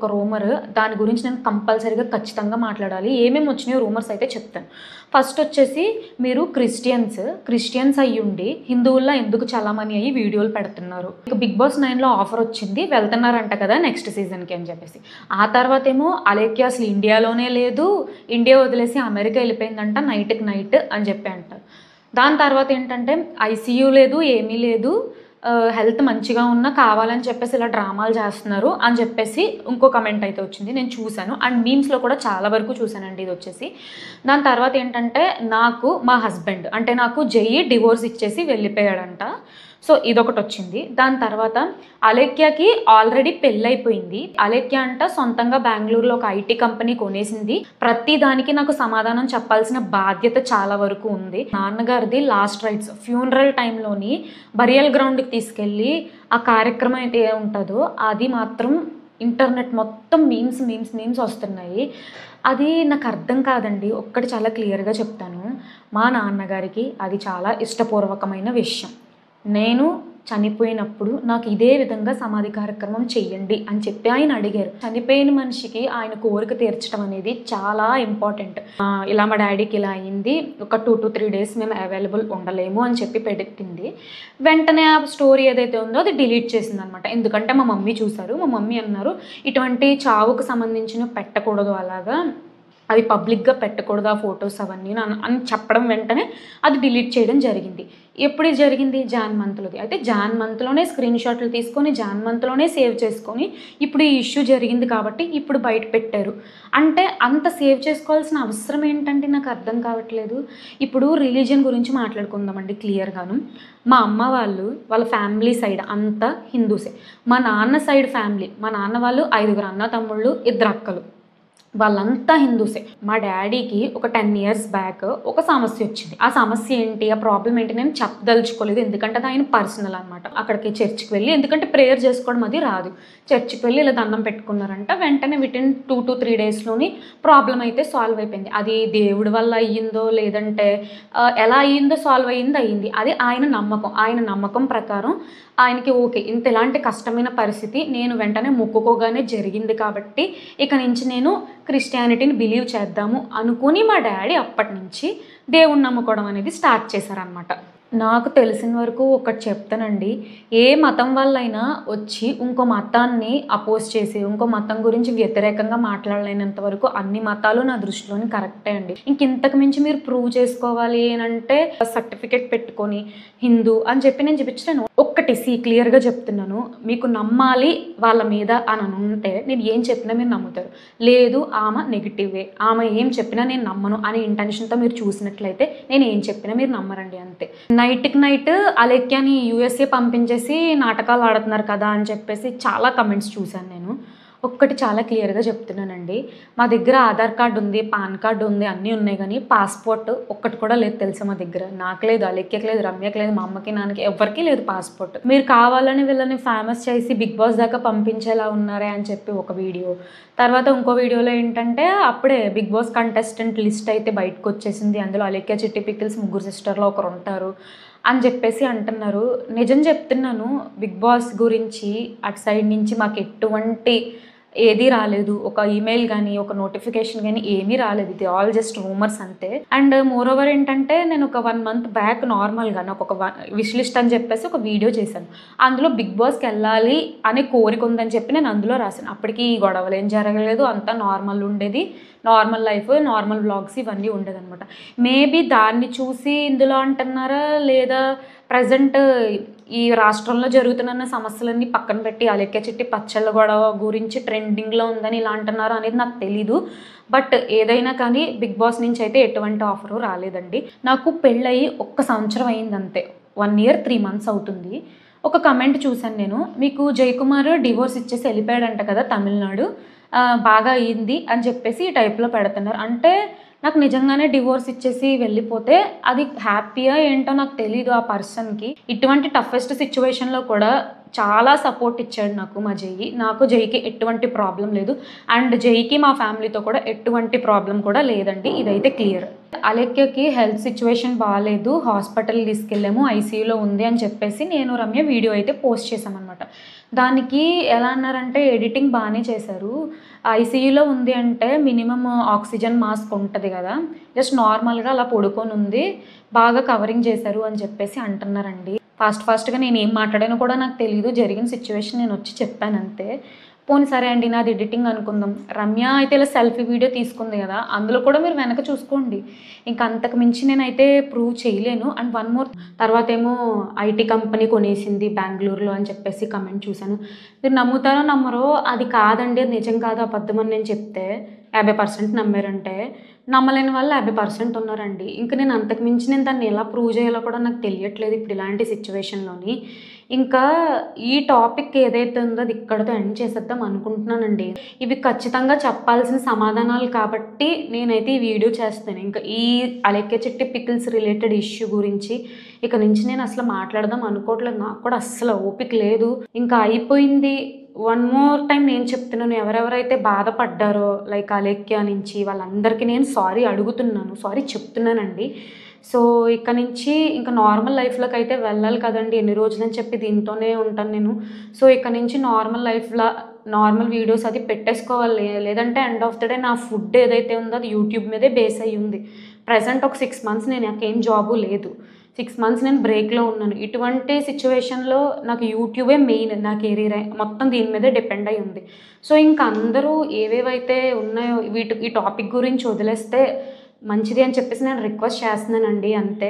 ఒక రూమర్, దాని గురించి నేను కంపల్సరీగా ఖచ్చితంగా మాట్లాడాలి. ఏమేమి వచ్చినాయో రూమర్స్ అయితే చెప్తాను. ఫస్ట్ వచ్చేసి మీరు క్రిస్టియన్స్ అయ్యుండి హిందువుల్లో ఎందుకు చలామణి అయ్యి వీడియోలు పెడుతున్నారు. ఇక బిగ్ బాస్ 9లో ఆఫర్ వచ్చింది, వెళ్తున్నారంట కదా నెక్స్ట్ సీజన్కి అని చెప్పేసి. ఆ తర్వాత ఏమో అలేఖ్య అసలు ఇండియాలోనే లేదు, ఇండియా వదిలేసి అమెరికా వెళ్ళిపోయిందంట నైట్కి నైట్ అని చెప్పి అంటారు. దాని తర్వాత ఏంటంటే ఐసీయూ లేదు, ఏమీ లేదు, హెల్త్ మంచిగా ఉన్నా కావాలని చెప్పేసి ఇలా డ్రామాలు చేస్తున్నారు అని చెప్పేసి ఇంకో కమెంట్ అయితే వచ్చింది. నేను చూశాను అండ్ మీమ్స్లో కూడా చాలా వరకు చూశానండి ఇది వచ్చేసి. దాని తర్వాత ఏంటంటే నాకు మా హస్బెండ్ అంటే నాకు జై డివోర్స్ ఇచ్చేసి వెళ్ళిపోయాడంట. సో ఇదొకటి వచ్చింది. దాని తర్వాత అలేఖ్యకి ఆల్రెడీ పెళ్ళైపోయింది. అలేఖ్య అంట సొంతంగా బెంగళూరులో ఒక ఐటీ కంపెనీ కొనేసింది. ప్రతి దానికి నాకు సమాధానం చెప్పాల్సిన బాధ్యత చాలా వరకు ఉంది. నాన్నగారిది లాస్ట్ రైట్స్ ఫ్యూనరల్ టైంలోని బరియల్ గ్రౌండ్కి తీసుకెళ్ళి ఆ కార్యక్రమం అయితే ఉంటుందో అది మాత్రం ఇంటర్నెట్ మొత్తం మీమ్స్ వస్తున్నాయి. అది నాకు అర్థం కాదండి. ఒక్కటి చాలా క్లియర్గా చెప్తాను, మా నాన్నగారికి అది చాలా ఇష్టపూర్వకమైన విషయం. నేను చనిపోయినప్పుడు నాకు ఇదే విధంగా సమాధి కార్యక్రమం చెయ్యండి అని చెప్పి ఆయన అడిగారు. చనిపోయిన మనిషికి ఆయన కోరిక తీర్చడం అనేది చాలా ఇంపార్టెంట్. ఇలా మా డాడీకి ఇలా అయింది, ఒక 2 to 3 days మేము అవైలబుల్ ఉండలేము అని చెప్పి పెట్టింది. వెంటనే ఆ స్టోరీ ఏదైతే ఉందో అది డిలీట్ చేసింది అనమాట. ఎందుకంటే మా మమ్మీ చూసారు, మా మమ్మీ అన్నారు ఇటువంటి చావుకు సంబంధించిన పెట్టకూడదు, అలాగా అవి పబ్లిక్గా పెట్టకూడదు ఆ ఫొటోస్ అవన్నీ అని చెప్పడం వెంటనే అది డిలీట్ చేయడం జరిగింది. ఎప్పుడు ఇది జరిగింది? జాన్ మంత్లోది. అయితే జాన్ మంత్లోనే స్క్రీన్ షాట్లు తీసుకొని జాన్ మంత్లోనే సేవ్ చేసుకొని ఇప్పుడు ఈ ఇష్యూ జరిగింది కాబట్టి ఇప్పుడు బయట పెట్టారు. అంటే అంత సేవ్ చేసుకోవాల్సిన అవసరం ఏంటంటే నాకు అర్థం కావట్లేదు. ఇప్పుడు రిలీజియన్ గురించి మాట్లాడుకుందామండి క్లియర్గాను. మా అమ్మ వాళ్ళ ఫ్యామిలీ సైడ్ అంతా హిందూసే. మా నాన్న సైడ్ ఫ్యామిలీ, మా నాన్న వాళ్ళు 5 అన్న తమ్ముళ్ళు, 2 అక్కలు, వాళ్ళంతా హిందూసే. మా డాడీకి ఒక 10 years బ్యాక్ ఒక సమస్య వచ్చింది. ఆ సమస్య ఏంటి, ఆ ప్రాబ్లం ఏంటి నేను చెప్పదలుచుకోలేదు, ఎందుకంటే అది ఆయన పర్సనల్ అనమాట. అక్కడికి చర్చికి వెళ్ళి, ఎందుకంటే ప్రేయర్ చేసుకోవడం అది రాదు, చర్చికి వెళ్ళి ఇలా దండం పెట్టుకున్నారంట. వెంటనే వితిన్ 2 to 3 daysలోని ప్రాబ్లం అయితే సాల్వ్ అయిపోయింది. అది దేవుడి వల్ల అయ్యిందో లేదంటే ఎలా అయ్యిందో సాల్వ్ అయ్యింది. అది ఆయన నమ్మకం ప్రకారం ఆయనకి ఓకే, ఇంత ఎలాంటి కష్టమైన పరిస్థితి నేను వెంటనే మొక్కుకోగానే జరిగింది కాబట్టి ఇక నుంచి నేను క్రిస్టియానిటీని బిలీవ్ చేద్దాము అనుకుని మా డాడీ అప్పటి నుంచి దేవుణ్ణి నమ్ముకోవడం అనేది స్టార్ట్ చేశారనమాట. నాకు తెలిసిన వరకు ఒకటి చెప్తానండి, ఏ మతం వల్లైనా వచ్చి ఇంకో మతాన్ని అపోజ్ చేసి ఇంకో మతం గురించి వ్యతిరేకంగా మాట్లాడలేనంత వరకు అన్ని మతాలు నా దృష్టిలోని కరెక్టే అండి. ఇంతకు మించి మీరు ప్రూవ్ చేసుకోవాలి అంటే సర్టిఫికేట్ పెట్టుకొని హిందూ అని చెప్పి నేను చూపించలేను. ఒక్కటి క్లియర్గా చెప్తున్నాను, మీకు నమ్మాలి వాళ్ళ మీద అని ఉంటే నేను ఏం చెప్పినా మీరు నమ్ముతారు. లేదు ఆమె నెగిటివే, ఆమె ఏం చెప్పినా నేను నమ్మను అనే ఇంటెన్షన్తో మీరు చూసినట్లయితే నేను ఏం చెప్పినా మీరు నమ్మరండి, అంతే. నైట్కి నైట్ అలేఖ్యని యూఎస్ఏ పంపించేసి నాటకాలు ఆడుతున్నారు కదా అని చెప్పేసి చాలా కమెంట్స్ చూశాను నేను. ఒక్కటి చాలా క్లియర్గా చెప్తున్నానండి, మా దగ్గర ఆధార్ కార్డు ఉంది, పాన్ కార్డు ఉంది, అన్నీ ఉన్నాయి, కానీ పాస్పోర్ట్ ఒక్కటి కూడా లేదు తెలుసా మా దగ్గర. నాకు లేదు, అలేఖ్యకి లేదు, రమ్యకి లేదు, మా అమ్మకి నాన్నకి ఎవరికి లేదు పాస్పోర్ట్. మీరు కావాలని వీళ్ళని ఫేమస్ చేసి బిగ్ బాస్ దాకా పంపించేలా ఉన్నారే అని చెప్పి ఒక వీడియో. తర్వాత ఇంకో వీడియోలో ఏంటంటే అప్పుడే బిగ్ బాస్ కంటెస్టెంట్ లిస్ట్ అయితే బయటకు వచ్చేసింది, అందులో అలేఖ్య, చిట్టి పికిల్స్, 3 సిస్టర్లో ఒకరు ఉంటారు అని చెప్పేసి అంటున్నారు. నిజం చెప్తున్నాను, బిగ్ బాస్ గురించి అటు సైడ్ నుంచి మాకు ఎటువంటి ఏది రాలేదు, ఒక ఈమెయిల్ కానీ ఒక నోటిఫికేషన్ కానీ ఏమీ రాలేదు. ఇది ఆల్ జస్ట్ రూమర్స్ అంతే. అండ్ మోర్ ఓవర్ ఏంటంటే నేను ఒక 1 month బ్యాక్ నార్మల్గా నాకు ఒక విష్ లిస్ట్ అని చెప్పేసి ఒక వీడియో చేశాను. అందులో బిగ్ బాస్కి వెళ్ళాలి అనే కోరిక ఉందని చెప్పి నేను అందులో రాశాను. అప్పటికి గొడవలు ఏం జరగలేదు, అంతా నార్మల్ ఉండేది, నార్మల్ లైఫ్, నార్మల్ వ్లాగ్స్ ఇవన్నీ ఉండేదన్నమాట. మేబీ దాన్ని చూసి ఇందులో అంటున్నారా లేదా ప్రజెంట్ ఈ రాష్ట్రంలో జరుగుతున్న సమస్యలన్నీ పక్కన పెట్టి అలేఖ్య, చిట్టి పచ్చళ్ళ గొడవ గురించి ట్రెండింగ్లో ఉందని ఇలా అంటున్నారు అనేది నాకు తెలీదు. బట్ ఏదైనా కానీ బిగ్ బాస్ నుంచి అయితే ఎటువంటి ఆఫరు రాలేదండి. నాకు పెళ్ళయి 1 సంవత్సరం అయింది అంతే, 1 year 3 months అవుతుంది. ఒక కమెంట్ చూశాను నేను, మీకు జయకుమార్ డివోర్స్ ఇచ్చేసి వెళ్ళిపోయాడంట కదా తమిళనాడు, బాగా అయ్యింది అని చెప్పేసి ఈ టైప్లో పెడుతున్నారు. అంటే నాకు నిజంగానే డివోర్స్ ఇచ్చేసి వెళ్ళిపోతే అది హ్యాపీయా ఏంటో నాకు తెలీదు ఆ పర్సన్కి. ఇటువంటి టఫెస్ట్ సిచ్యువేషన్లో కూడా చాలా సపోర్ట్ ఇచ్చాడు నాకు మా జై. నాకు జైకి ఎటువంటి ప్రాబ్లం లేదు, అండ్ జైకి మా ఫ్యామిలీతో కూడా ఎటువంటి ప్రాబ్లం కూడా లేదండి, ఇదైతే క్లియర్. అలెక్యకి హెల్త్ సిచ్యువేషన్ బాగాలేదు, హాస్పిటల్‌కి తీసుకెళ్ళాము, ఐసీయూలో ఉంది అని చెప్పేసి నేను, రమ్య వీడియో అయితే పోస్ట్ చేశామనమాట. దానికి ఎలా అన్నారంటే ఎడిటింగ్ బాగానే చేశారు. ఐసీయూలో ఉంది అంటే మినిమమ్ ఆక్సిజన్ మాస్క్ ఉంటది కదా! జస్ట్ నార్మల్‌గా అలా పడుకొని ఉంది. బాగా కవరింగ్ చేశారు అని చెప్పేసి అంటున్నారండి. ఫాస్ట్‌గా నేనేం మాట్లాడానో కూడా నాకు తెలీదు. జరిగిన సిచ్యువేషన్ నేనొచ్చి చెప్పానంతే. పోనీ సరే అండి, నాది ఎడిటింగ్ అనుకుందాం. రమ్య అయితే ఇలా సెల్ఫీ వీడియో తీసుకుంది కదా! అందులో కూడా మీరు వెనక చూసుకోండి. ఇంక అంతకు మించి నేనైతే ప్రూవ్ చేయలేను. అండ్ వన్ మోర్, తర్వాతేమో ఐటీ కంపెనీ కొనేసింది బెంగుళూరులో అని చెప్పేసి కమెంట్ చూశాను. మీరు నమ్ముతారో నమ్మరో, అది కాదండి, అది నిజం కాదు, అబద్ధం అని నేను చెప్తే 50% నమ్మారంటే, నమ్మలేని వాళ్ళు 50% ఉన్నారండి. ఇంక నేను అంతకు మించి నేను దాన్ని ఎలా ప్రూవ్ చేయాలో కూడా నాకు తెలియట్లేదు ఇప్పుడు ఇలాంటి సిచ్యువేషన్‌లోని. ఇంకా ఈ టాపిక్ ఏదైతే ఉందో అది ఇక్కడితో ఎండ్ చేసేద్దాం అనుకుంటున్నానండి. ఇవి ఖచ్చితంగా చెప్పాల్సిన సమాధానాలు కాబట్టి నేనైతే ఈ వీడియో చేస్తాను. ఇంకా ఈ అలెక్య చిట్టి పికిల్స్ రిలేటెడ్ ఇష్యూ గురించి ఇక నుంచి నేను అసలు మాట్లాడదాం అనుకోవట్లేదు. నాకు కూడా అస్సలు ఓపిక లేదు. ఇంకా అయిపోయింది. వన్ మోర్ టైం నేను చెప్తున్నాను, ఎవరెవరైతే బాధపడ్డారో లైక్ అలెక్య నుంచి వాళ్ళందరికీ నేను సారీ అడుగుతున్నాను, సారీ చెప్తున్నానండి. సో ఇక నుంచి ఇంకా నార్మల్ లైఫ్లోకి అయితే వెళ్ళాలి కదండి, ఎన్ని రోజులని చెప్పి దీంతోనే ఉంటాను నేను. సో ఇక నుంచి నార్మల్ లైఫ్లో నార్మల్ వీడియోస్ అది పెట్టేసుకోవాలి. లేదంటే ఎండ్ ఆఫ్ ద డే నా ఫుడ్ ఏదైతే ఉందో అది యూట్యూబ్ మీదే బేస్ అయ్యి ఉంది. ప్రజెంట్ ఒక 6 months నాకేం జాబు లేదు. 6 months నేను బ్రేక్లో ఉన్నాను. ఇటువంటి సిచ్యువేషన్లో నాకు యూట్యూబే మెయిన్, నా కెరీర్ మొత్తం దీని మీదే డిపెండ్ అయి ఉంది. సో ఇంకా అందరూ ఏవేవైతే ఉన్నాయో ఈ టాపిక్ గురించి వదిలేస్తే మంచిది అని చెప్పేసి నేను రిక్వెస్ట్ చేస్తున్నానండి, అంతే.